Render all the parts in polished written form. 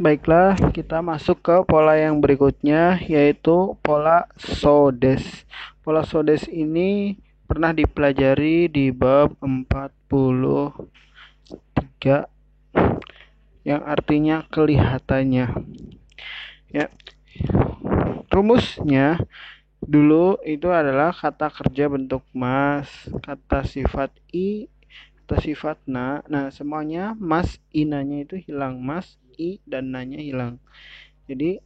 Baiklah, kita masuk ke pola yang berikutnya, yaitu pola SODES. Pola SODES ini pernah dipelajari di bab 43, yang artinya kelihatannya. Ya, rumusnya dulu itu adalah kata kerja bentuk mas, kata sifat i, kata sifat na. Nah, semuanya mas, inanya itu hilang. Mas, i, dan nanya hilang. Jadi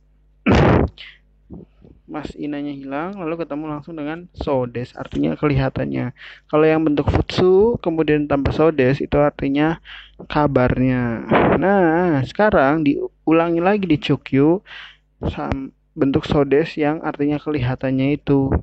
mas inanya hilang, lalu ketemu langsung dengan sodes, artinya kelihatannya. Kalau yang bentuk futsu kemudian tambah sodes, itu artinya kabarnya. Nah, sekarang diulangi lagi di chukyu bentuk sodes yang artinya kelihatannya itu,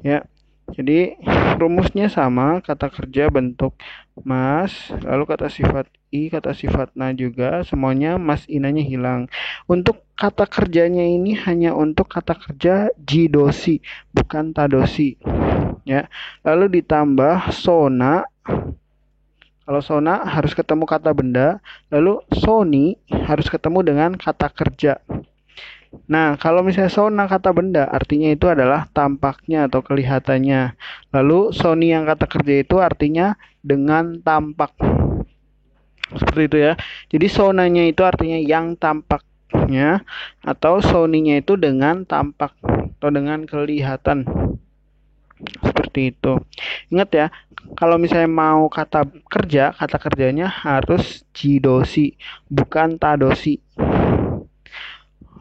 ya. Jadi rumusnya sama, kata kerja bentuk mas, lalu kata sifat i, kata sifat na juga, semuanya mas inanya hilang. Untuk kata kerjanya ini hanya untuk kata kerja jidoshi, bukan tadoshi, ya. Lalu ditambah sona. Kalau sona harus ketemu kata benda, lalu soni harus ketemu dengan kata kerja. Nah, kalau misalnya sona kata benda, artinya itu adalah tampaknya atau kelihatannya. Lalu soni yang kata kerja itu artinya dengan tampak. Seperti itu ya. Jadi sonanya itu artinya yang tampaknya, atau soninya itu dengan tampak atau dengan kelihatan. Seperti itu. Ingat ya, kalau misalnya mau kata kerja, kata kerjanya harus jidoshi, bukan tadoshi.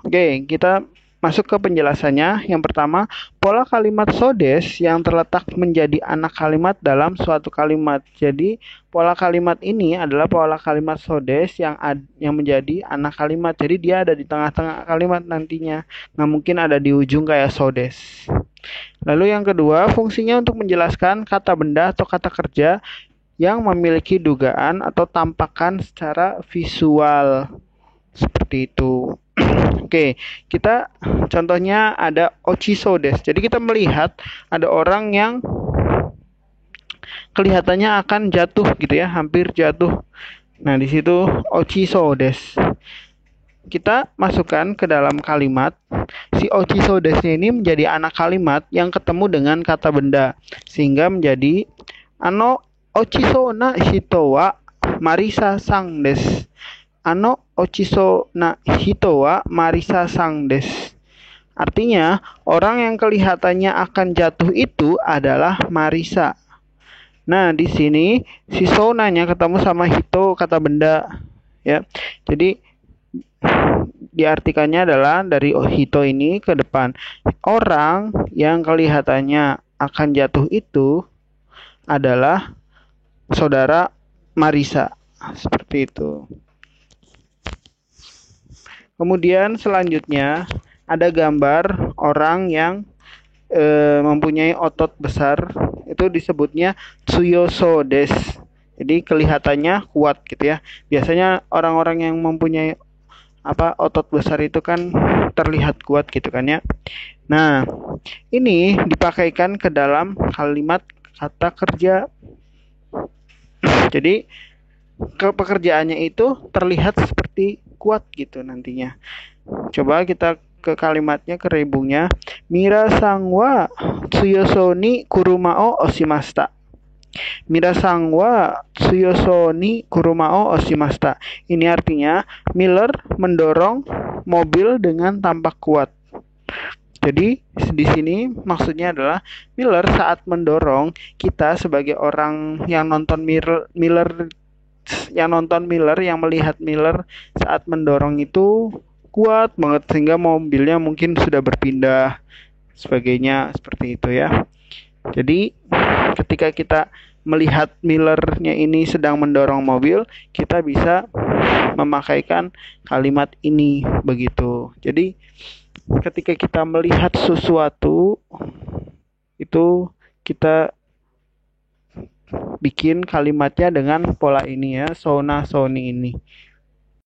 Oke, kita masuk ke penjelasannya. Yang pertama, pola kalimat sodes yang terletak menjadi anak kalimat dalam suatu kalimat. Jadi, pola kalimat ini adalah pola kalimat sodes yang menjadi anak kalimat. Jadi, dia ada di tengah-tengah kalimat nantinya. Nggak mungkin ada di ujung kayak sodes. Lalu yang kedua, fungsinya untuk menjelaskan kata benda atau kata kerja yang memiliki dugaan atau tampakan secara visual. Seperti itu. Oke, kita contohnya ada ochisodes. Jadi kita melihat ada orang yang kelihatannya akan jatuh gitu ya, hampir jatuh. Nah, di situ ochisodes. Kita masukkan ke dalam kalimat. Si ochisodesnya ini menjadi anak kalimat yang ketemu dengan kata benda, sehingga menjadi ochiso na hito wa marisa sang desu. Ochiso na hito wa marisa sang desu. Artinya, orang yang kelihatannya akan jatuh itu adalah Marisa. Nah, di sini si sonanya ketemu sama hito, kata benda, ya. Jadi diartikannya adalah dari hito ini ke depan. Orang yang kelihatannya akan jatuh itu adalah saudara Marisa. Seperti itu. Kemudian selanjutnya ada gambar orang yang mempunyai otot besar, itu disebutnya tsuyoso desu. Jadi kelihatannya kuat gitu ya. Biasanya orang-orang yang mempunyai otot besar itu kan terlihat kuat gitu kan ya. Nah, ini dipakaikan ke dalam kalimat kata kerja. Jadi pekerjaannya itu terlihat seperti kuat gitu nantinya. Coba kita ke kalimatnya, ke rebungnya. Mira-san wa tsuyoso ni kuruma o oshimashita. Mira-san wa tsuyoso ni kuruma o oshimashita. Ini artinya Miller mendorong mobil dengan tampak kuat. Jadi di sini maksudnya adalah Miller saat mendorong, kita sebagai orang yang nonton Miller yang melihat Miller saat mendorong itu kuat banget sehingga mobilnya mungkin sudah berpindah sebagainya, seperti itu ya. Jadi ketika kita melihat Millernya ini sedang mendorong mobil, kita bisa memakaikan kalimat ini begitu. Jadi ketika kita melihat sesuatu itu kita bikin kalimatnya dengan pola ini ya, sona soni ini.